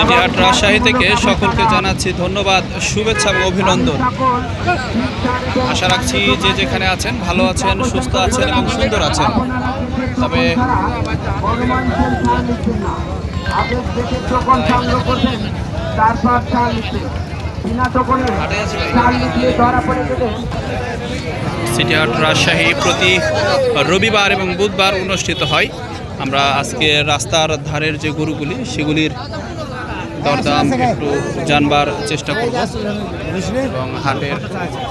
City হাট রাজশাহী থেকে সকলকে জানাচ্ছি ধন্যবাদ, শুভেচ্ছা এবং অভিনন্দন। আশা রাখছি যে যেখানে আছেন ভালো আছেন, সুস্থ আছেন এবং সুন্দর আছেন। তবে সিটি হাট রাজশাহী প্রতি রবিবার এবং বুধবার অনুষ্ঠিত হয়। আমরা আজকে রাস্তার ধারের যে গরুগুলি সেগুলির দরদাম একটু জানবার চেষ্টা করব এবং হাটের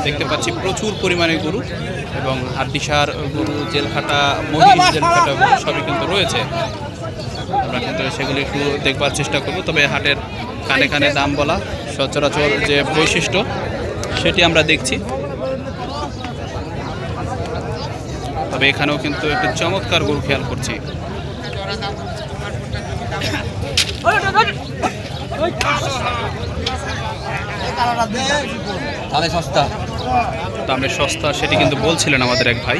দেখতে পাচ্ছি প্রচুর পরিমাণে গরু এবং হাড্ডিসার গরু, জেলখাটা, মহিষ জেলখাটা গরু সবই কিন্তু রয়েছে। আমরা কিন্তু সেগুলি একটু দেখবার চেষ্টা করব। তবে হাটের কানে কানে দাম বলা সচরাচর যে বৈশিষ্ট্য সেটি আমরা দেখছি। তবে এখানেও কিন্তু একটি চমৎকার গরু খেয়াল করছি। দামে সস্তা সেটি কিন্তু বলছিলেন আমাদের এক ভাই।